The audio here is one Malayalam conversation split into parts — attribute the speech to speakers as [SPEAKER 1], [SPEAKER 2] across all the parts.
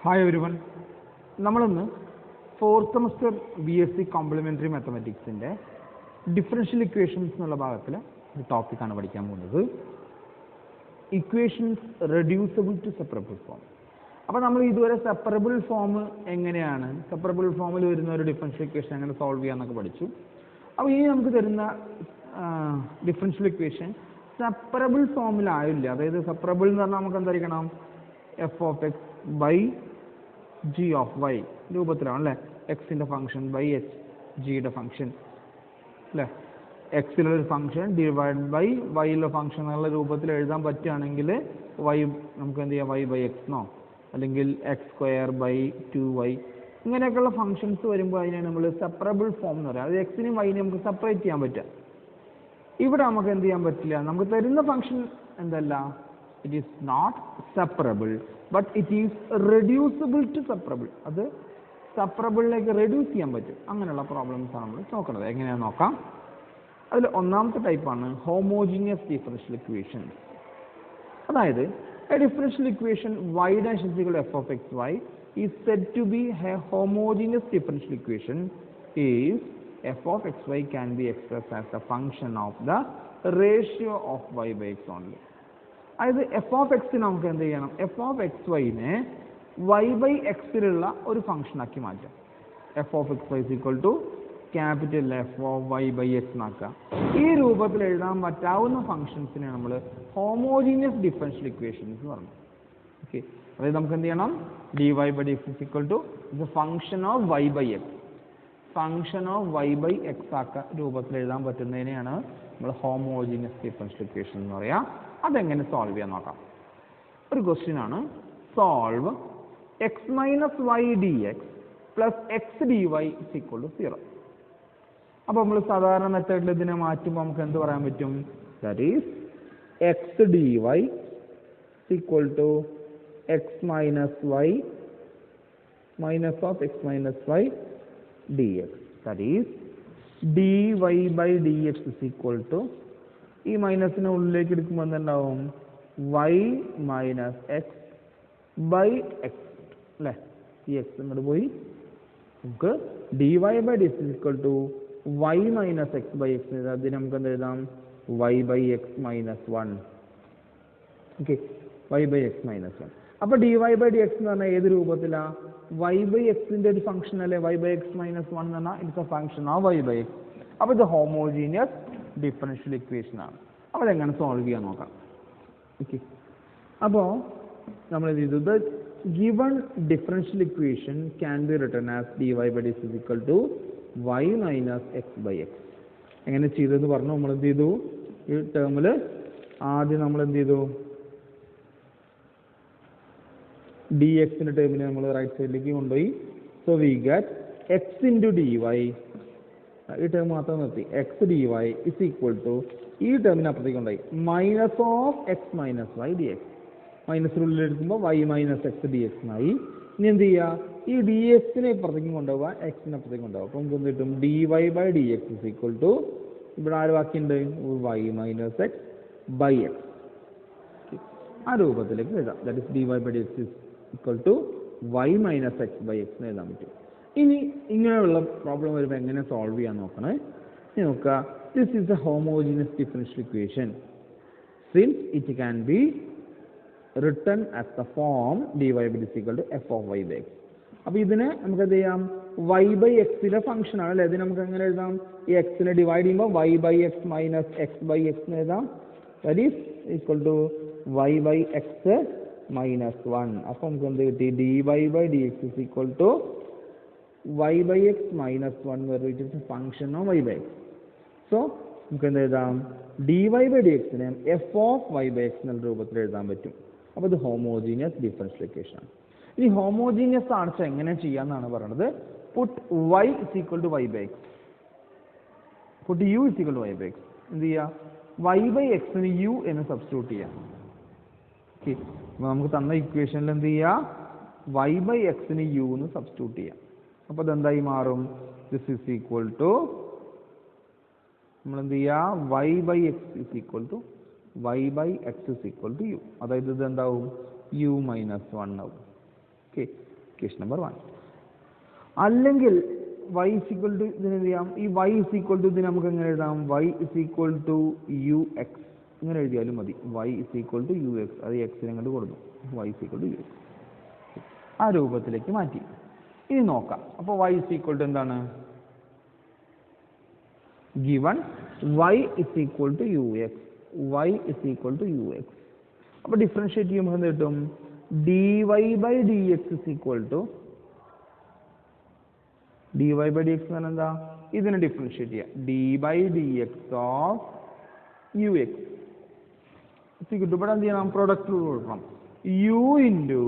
[SPEAKER 1] Hi everyone. നമ്മളിന്ന് ഫോർത്ത് സെമസ്റ്റർ BSc കോംപ്ലിമെന്ററി മാത്തമാറ്റിക്സിന്റെ ഡിഫറൻഷ്യൽ ഇക്വേഷൻസ് എന്നുള്ള ഭാഗത്തിലെ ഒരു ടോപ്പിക്കാണ് പഠിക്കാൻ പോകുന്നത്. Equations reducible to separable form. അപ്പോൾ നമ്മൾ ഇതുവരെ സെപ്പറബിൾ ഫോം എങ്ങനെയാണ്, സെപ്പറബിൾ ഫോമിൽ വരുന്ന ഒരു ഡിഫറൻഷ്യൽ ഇക്വേഷൻ എങ്ങനെ സോൾവ് ചെയ്യാന്നൊക്കെ പഠിച്ചു. അപ്പോൾ ഇനി നമുക്ക് തരുന്ന ഡിഫറൻഷ്യൽ ഇക്വേഷൻ സെപ്പറബിൾ ഫോമിലായില്ല. അതായത് സെപ്പറബിൾ എന്ന് പറഞ്ഞാൽ നമുക്ക് എന്തായിരിക്കണം, F of X by G of Y രൂപത്തിലാണ് അല്ലേ, എക്സിൻ്റെ ഫംഗ്ഷൻ ബൈ എച്ച് ജിയുടെ ഫംഗ്ഷൻ അല്ലേ, എക്സിലൊരു ഫംഗ്ഷൻ ഡിവൈഡ് ബൈ വൈയിലെ ഫംഗ്ഷൻ എന്നുള്ള രൂപത്തിൽ എഴുതാൻ പറ്റുകയാണെങ്കിൽ വൈ നമുക്ക് എന്ത് ചെയ്യാം, വൈ ബൈ എക്സ് എന്നോ അല്ലെങ്കിൽ എക്സ് സ്ക്വയർ ബൈ 2y ഇങ്ങനെയൊക്കെയുള്ള ഫംഗ്ഷൻസ് വരുമ്പോൾ അതിനാണ് നമ്മൾ സെപ്പറബിൾ ഫോം എന്ന് പറയുക. അത് എക്സിനെയും വൈനെയും നമുക്ക് സെപ്പറേറ്റ് ചെയ്യാൻ പറ്റുക. ഇവിടെ നമുക്ക് എന്ത് ചെയ്യാൻ പറ്റില്ല, നമുക്ക് തരുന്ന ഫംഗ്ഷൻ എന്തല്ല, it is not separable but it is reducible to separable. അത് സെപ്പറബിളിലേക്ക് റെഡ്യൂസ് ചെയ്യാൻ പറ്റും. അങ്ങനെയുള്ള പ്രോബ്ലംസ് ആണ് നമ്മൾ നോക്കുന്നത്. എങ്ങനെയാണെന്ന് നോക്കാം. അതിൽ ഒന്നാമത്തെ ടൈപ്പാണ് ഹോമോജീനിയസ് ഡിഫറൻഷ്യൽ ഇക്വേഷൻസ്. അതായത് A differential equation y dash is equal to f of x y is said to be a homogeneous differential equation if f of x y can be expressed as a function of the ratio of y by x only. അതായത് എഫ് ഓഫ് എക്സ് നമുക്ക് എന്ത് ചെയ്യണം, എഫ് ഓഫ് എക്സ് വൈനെ വൈ ബൈ എക്സിലുള്ള ഒരു ഫംഗ്ഷനാക്കി മാറ്റാം. F of X Y equal to capital F of Y by X എന്നാക്കാം. ഈ രൂപത്തിൽ എഴുതാൻ പറ്റാവുന്ന ഫംഗ്ഷൻസിനെ നമ്മൾ ഹോമോജീനിയസ് ഡിഫറൻഷ്യൽ ഇക്വേഷൻസ് എന്ന് പറഞ്ഞു. ഓക്കെ, അതായത് നമുക്ക് എന്ത് ചെയ്യണം, D Y by D X equal to the function of Y by X, function of Y by X ആക്ക രൂപത്തിൽ എഴുതാൻ പറ്റുന്നതിനെയാണ് നമ്മൾ ഹോമോജീനിയസ് ഡിഫറൻഷ്യൽ ഇക്വേഷൻ എന്ന് പറയാം. അതെങ്ങനെ സോൾവ് ചെയ്യാൻ നോക്കാം. ഒരു ക്വസ്റ്റ്യൻ ആണ്, solve X minus Y D X plus X D Y is equal to 0. അപ്പോൾ നമ്മൾ സാധാരണ മെത്തേഡിൽ ഇതിനെ മാറ്റുമ്പോൾ നമുക്ക് എന്ത് പറയാൻ പറ്റും, that is X D Y equal to X minus Y minus of X minus Y D X, that is D Y by D X is equal to, ഈ മൈനസിനെ ഉള്ളിലേക്ക് എടുക്കുമ്പോൾ എന്തുണ്ടാവും, Y minus X by X അല്ലേ, ഈ എക്സ് ഇങ്ങോട്ട് പോയി നമുക്ക് D Y by D X equal to Y minus X by X എഴുതാം. അതിന് നമുക്ക് എന്ത് എഴുതാം, Y by X minus 1. Okay, Y by X minus 1. അപ്പോൾ D Y by D X എന്ന് പറഞ്ഞാൽ ഏത് രൂപത്തിലാണ്, വൈ ബൈ എക്സിൻ്റെ ഒരു ഫംഗ്ഷൻ അല്ലേ, വൈ ബൈ എക്സ് മൈനസ് 1 എന്ന് പറഞ്ഞാൽ ഇറ്റ്സ് എ ഫംഗ്ഷൻ ആ വൈ ബൈ എക്സ്. അപ്പോൾ ഇത് ഹോമോജീനിയസ് ഡിഫറൻഷ്യൽ ഇക്വേഷൻ ആണ്. അപ്പോൾ അതെങ്ങനെ സോൾവ് ചെയ്യാൻ നോക്കാം. ഓക്കെ, അപ്പോൾ നമ്മൾ ഇത് ചെയ്തു, the given differential equation can be written as D Y by D X is equal to Y minus X by X. എങ്ങനെ ചെയ്തതെന്ന് പറഞ്ഞു. നമ്മൾ എന്ത് ചെയ്തു, ഈ ടേമിൽ ആദ്യം നമ്മൾ എന്ത് ചെയ്തു, ഡി എക്സിൻ്റെ ടേമിനെ നമ്മൾ റൈറ്റ് സൈഡിലേക്ക് കൊണ്ടുപോയി. So we get X into D Y, ഈ ടേം മാത്രം നിർത്തി, X D Y is equal to, ഈ ടേമിന് അപ്പുറത്തേക്ക് ഉണ്ടായി minus of X minus Y D X. മൈനസിനുള്ളിൽ എടുക്കുമ്പോൾ Y minus X D X എന്നായി. ഇനി എന്ത് ചെയ്യുക, ഈ ഡി എക്സിനെ ഇപ്പുറത്തേക്കും കൊണ്ടുപോകുക, എക്സിന് അപ്പുറത്തേക്ക് കൊണ്ടുപോകുക. അപ്പോൾ നമുക്ക് എന്ത് കിട്ടും, D Y by D X is equal to, ഇവിടെ ആര് ബാക്കിയുണ്ട്, y minus X by x. ആ രൂപത്തിലേക്ക് എഴുതാം. That is d Y by D X is equal to Y minus X by x എന്ന് എഴുതാൻ പറ്റും. ഇനി ഇങ്ങനെയുള്ള പ്രോബ്ലം വരുമ്പോൾ എങ്ങനെ സോൾവ് ചെയ്യാൻ നോക്കണേ. നോക്കുക, this is a homogeneous differential equation since it can be written as the form d Y by D X equal to f of Y by x. അപ്പോൾ ഇതിനെ നമുക്ക് എന്ത് ചെയ്യാം, വൈ ബൈ എക്സിലെ ഫംഗ്ഷൻ ആണ് അല്ലേ, ഇത് നമുക്ക് എങ്ങനെ എഴുതാം, ഈ എക്സിനെ ഡിവൈഡ് ചെയ്യുമ്പോൾ y by X minus X by x എന്ന് എഴുതാം. That is equal to Y by X minus 1. അപ്പോൾ നമുക്ക് എന്ത് കിട്ടി, d Y by D X is equal to y by x minus 1 where it is a function of y by x. So നമുക്ക് എന്ത് എഴുതാം, dy by dx-നെ f of y by x എന്ന രൂപത്തിൽ എഴുതാൻ പറ്റും. അപ്പോൾ ഇത് ഹോമോജീനിയസ് ഡിഫറൻഷ്യൽ ഇക്വേഷൻ ആണ്. ഇനി ഹോമോജീനിയസ് ആണെന്ന് വെച്ചാൽ എങ്ങനെ ചെയ്യാമെന്നാണ് പറയുന്നത്. Puttu y is equal to y by x, puttu u is equal to y by x. എന്ത് ചെയ്യുക, y by x ന് u എന്ന് സബ്സ്റ്റിറ്റ്യൂട്ട് ചെയ്യാം. ഓക്കെ, അപ്പോൾ നമുക്ക് തന്ന ഇക്വേഷനിൽ എന്ത് ചെയ്യുക, y by x ന് u എന്ന് സബ്സ്റ്റിറ്റ്യൂട്ട് ചെയ്യാം. അപ്പോൾ അതെന്തായി മാറും, ദിസ് ഈസ് ഈക്വൽ ടു, നമ്മൾ എന്ത് ചെയ്യുക, y by x is equal to Y by x is equal to u. അതായത് ഇത് എന്താവും, u മൈനസ് 1 ആവും. Okay, equation number 1. അല്ലെങ്കിൽ y is equal to ഇതിന് എന്ത് ചെയ്യാം, ഈ y is equal to ഇതിന് നമുക്ക് എങ്ങനെ എഴുതാം, y is equal to ux ഇങ്ങനെ എഴുതിയാലും മതി. y is equal to ux, അത് x നെ അങ്ങോട്ട് കൊടുക്കും, y is equal to ux, ആ രൂപത്തിലേക്ക് മാറ്റി. ഇനി നോക്കാം. അപ്പോൾ y is equal to എന്താണ്, given y is equal to ux, y is equal to ux. അപ്പോൾ ഡിഫറൻഷിയേറ്റ് ചെയ്യുമ്പോൾ എന്ത് കിട്ടും, dy by dx is equal to dy by dx എന്ന് പറഞ്ഞാൽ എന്താ, ഇതിനെ ഡിഫറൻഷിയേറ്റ് ചെയ്യാം, d by dx of ux കിട്ടും. ഇവിടെ എന്ത് ചെയ്യണം, പ്രൊഡക്റ്റ് റൂൾ കൊടുക്കണം, u into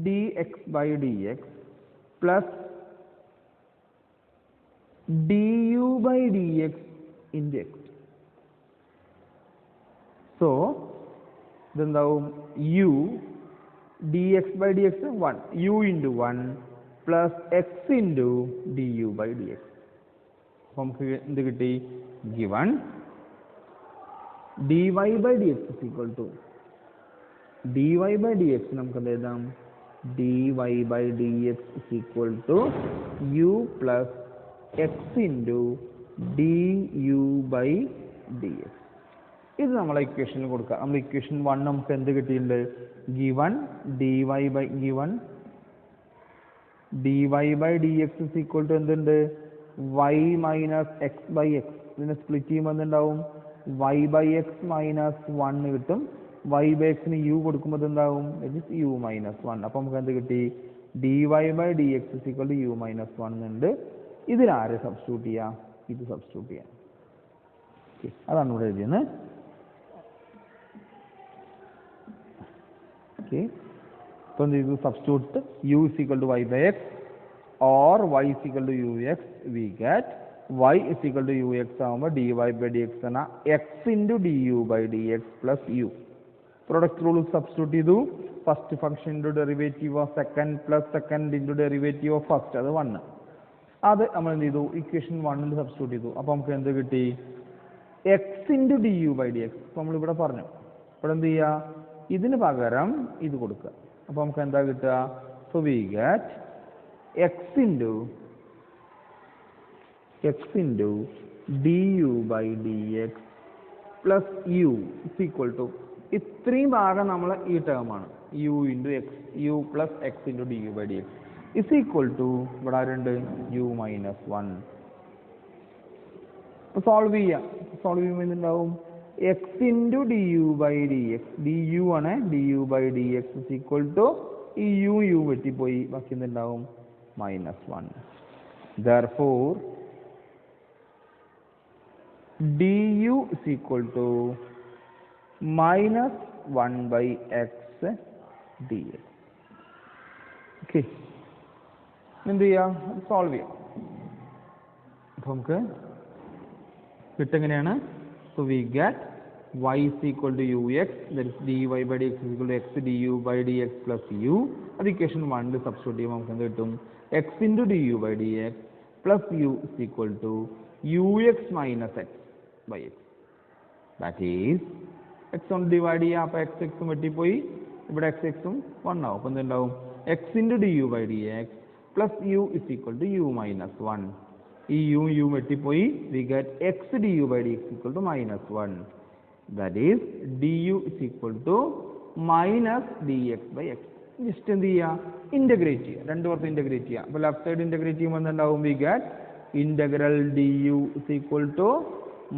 [SPEAKER 1] dx by dx plus du by dx into x. So ഇതെന്താവും, u dx by dx 1, u into 1 plus x into du by dx. അപ്പോൾ നമുക്ക് എന്ത് കിട്ടി, given dy by dx is equal to dy by dx നമുക്ക് എന്ത് എഴുതാം, dy by dx is equal to u plus x into du by dx. ഇത് നമ്മളെ ഇക്വേഷനിൽ കൊടുക്കുക. നമ്മൾ ഇക്വേഷൻ 1 നമുക്ക് എന്ത് കിട്ടിയിട്ടുണ്ട്, given dy by dx is equal to എന്തുണ്ട്, y minus x by x. ഇതിനെ സ്പ്ലിറ്റ് ചെയ്യുമ്പോൾ എന്തുണ്ടാവും, y by x minus 1 കിട്ടും. y by x ന് u കൊടുക്കുമ്പോൾ എന്താവും, u minus 1. അപ്പോൾ നമുക്ക് എന്ത് കിട്ടി, dy by dx is equal to u minus 1 ഉണ്ട്. ഇതിലാരെ സബ്സ്റ്റിറ്റ്യൂട്ട് ചെയ്യാം, ഇത് സബ്സ്റ്റിറ്റ്യൂട്ട് ചെയ്യാം. അതാണ് ഇവിടെ എഴുതിയത്. അപ്പോൾ എന്ത് ചെയ്തു, substitute u is equal to y by x or y is equal to ux, we get y is equal to ux ആകുമ്പോൾ dy by dx എന്ന x into du by dx plus u. Product rule substitute ചെയ്തു. First function into derivative of second plus second into derivative of first, അത് 1. അത് നമ്മൾ എന്ത് ചെയ്തു, ഇക്വേഷൻ 1 സബ്സ്റ്റിറ്റ്യൂട്ട് ചെയ്തു. അപ്പോൾ നമുക്ക് എന്ത് കിട്ടി, x into du by dx. നമ്മളിവിടെ പറഞ്ഞു, ഇവിടെ എന്ത് ചെയ്യുക, ഇതിന് പകരം ഇത് കൊടുക്കുക. അപ്പോൾ നമുക്ക് എന്താ കിട്ടുക, so we get x into du by dx plus u is equal to, ഇത്രയും ഭാഗം നമ്മൾ ഈ ടേമാണ് u into x, u plus x into du by dx is equal to ഇവിടെ ആരുണ്ട്, u minus 1. അപ്പോൾ സോൾവ് ചെയ്യുമ്പോൾ എന്തുണ്ടാവും, x into du by dx, du ആണ്, du by dx is equal to ഈ u വെട്ടിപ്പോയി, ബാക്കി എന്തുണ്ടാവും, -1. therefore du is equal to -1 by x dx. Okay, എന്ത് ചെയ്യാം, സോൾവ് ചെയ്യാം. അപ്പോൾ നമുക്ക് കിട്ടെങ്ങനെയാണ്, so we get y is equal to ux, that is dy by dx is equal to x du by dx plus u. അത് ഇക്വേഷൻ 1 സബ്സ്റ്റിറ്റ്യൂട്ട് ചെയ്യുമ്പോൾ നമുക്ക് എന്ത് കിട്ടും, x into du by dx plus u is equal to ux minus x by x. that is x കൊണ്ട് ഡിവൈഡ് ചെയ്യുക, അപ്പോൾ x ഉം വെട്ടിപ്പോയി, ഇവിടെ x ഉം 1 ആവും. അപ്പോൾ എന്തുണ്ടാവും, x into du by dx plus u is equal to u minus 1. ഈ u വെട്ടിപ്പോയി, we get x du by dx equal to -1. that is du is equal to minus dx by x. Just എന്ത് ചെയ്യുക, ഇൻ്റഗ്രേറ്റ് ചെയ്യുക, രണ്ടു പുറത്ത് ഇൻ്റഗ്രേറ്റ് ചെയ്യുക. അപ്പോൾ ലെഫ്റ്റ് സൈഡ് ഇൻ്റഗ്രേറ്റ് ചെയ്യുമ്പോൾ എന്തുണ്ടാവും, we get integral du is equal to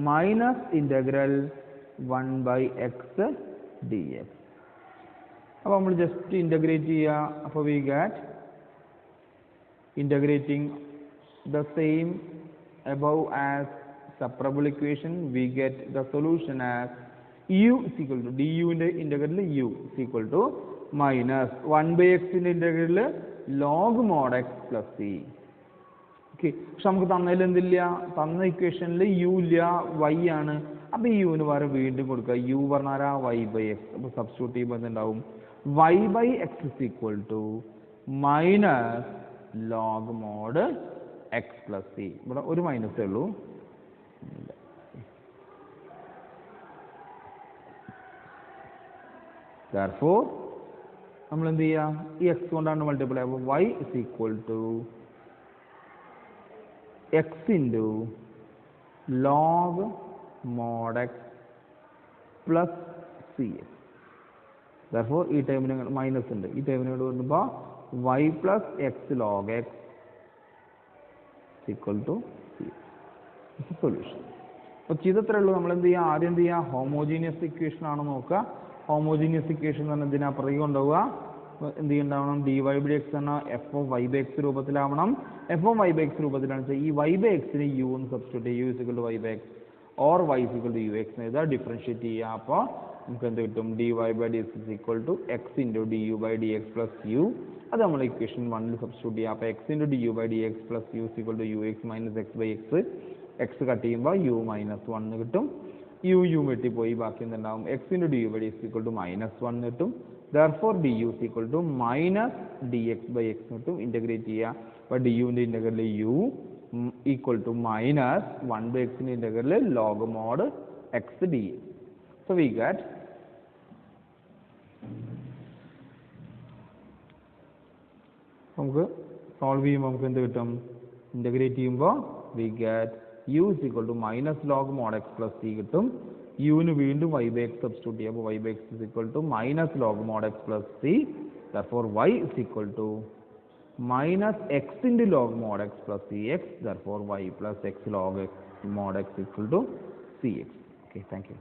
[SPEAKER 1] minus integral 1 by x dx. അപ്പോൾ നമ്മൾ ജസ്റ്റ് ഇൻ്റഗ്രേറ്റ് ചെയ്യുക. അപ്പോൾ we get integrating the same above as separable equation, we get the solution as u is equal to du ന്റെ integral u is equal to minus 1 by x ന്റെ integral log mod x plus c. Okay, പക്ഷെ നമുക്ക് തന്നതിൽ എന്തില്ല, തന്ന ഇക്വേഷനിൽ u ഇല്ല, y ആണ്. അപ്പോൾ ഈ യുവിന് പകരം വീണ്ടും കൊടുക്കുക, u പറഞ്ഞാൽ y by x. അപ്പോൾ സബ്സ്റ്റിറ്റ്യൂട്ട് ചെയ്യുമ്പോൾ എന്തുണ്ടാവും, y by x is equal to minus log mod x plus c. ഇവിടെ ഒരു മൈനസേ ഉള്ളൂ. therefore നമ്മൾ എന്ത് ചെയ്യുക, ഈ എക്സ് കൊണ്ടാണ് മൾട്ടിപ്ലൈ. അപ്പോൾ y is equal to X into log mod x plus c x. Therefore ഈ ടൈമിന് മൈനസ് ഉണ്ട്, ഈ ടൈമിനോട് വരുമ്പോൾ y plus x log x equal to c x solution. അപ്പോൾ ചെയ്തത്രേ ഉള്ളൂ. നമ്മൾ എന്ത് ചെയ്യുക, ആദ്യം എന്ത് ചെയ്യുക, ഹോമോജീനിയസ് ഇക്വേഷൻ ആണോ നോക്കുക. ഹോമോജീനിയസ് ഇക്വേഷൻ എന്ന് പറഞ്ഞാൽ ഇതിനപ്പുറത്തേക്ക് കൊണ്ടുപോവുക. എന്ത് ചെയ്യുന്നുണ്ടാവണം, ഡി വൈ ബൈ എക്സ് എന്ന F of Y by X രൂപത്തിലാവണം. F of Y by X രൂപത്തിലാണെന്ന് വെച്ചാൽ ഈ വൈ ബൈ എക്സിന് യു എന്ന് സബ്സ്റ്റിറ്റ്യൂട്ട് ചെയ്യുക, U is equal to Y by X or Y is equal to U X എഴുതുക, ഡിഫറൻഷിയേറ്റ് ചെയ്യുക. അപ്പോൾ നമുക്ക് എന്ത് കിട്ടും, D Y by D X is equal to X into D U by D X plus U. അത് നമ്മൾ ഇക്വേഷൻ 1 സബ്സ്റ്റിറ്റ്യൂട്ട് ചെയ്യുക. അപ്പോൾ X into D U by D X plus U is equal to U X minus X by X. X cut ചെയ്യുമ്പോൾ യു മൈനസ് 1 കിട്ടും. യു വെട്ടിപ്പോയി, ബാക്കി എന്തുണ്ടാവും, X into D U by D X equal to minus 1 കിട്ടും. Therefore D U equal to minus D X by X കിട്ടും. ഇൻ്റഗ്രേറ്റ് ചെയ്യുക. അപ്പോൾ ഡി യുവിൻ്റെ integral U equal to minus 1 by എക്സിൻ്റെ integral log mod x D x. So we get നമുക്ക് സോൾവ് ചെയ്യുമ്പോൾ നമുക്ക് എന്ത് കിട്ടും, ഇൻ്റഗ്രേറ്റ് ചെയ്യുമ്പോൾ we get u is equal to minus log mod x plus c കിട്ടും. യുവിന് വീണ്ടും വൈ ബൈ എക്സ് സബ്സ്റ്റിറ്റ്യൂട്ട് ചെയ്യുക. അപ്പോൾ y by x is equal to minus log mod x plus c. Therefore y is equal to minus x into log mod x plus c x. Therefore y plus x log x mod X equal to c x. Okay, thank U.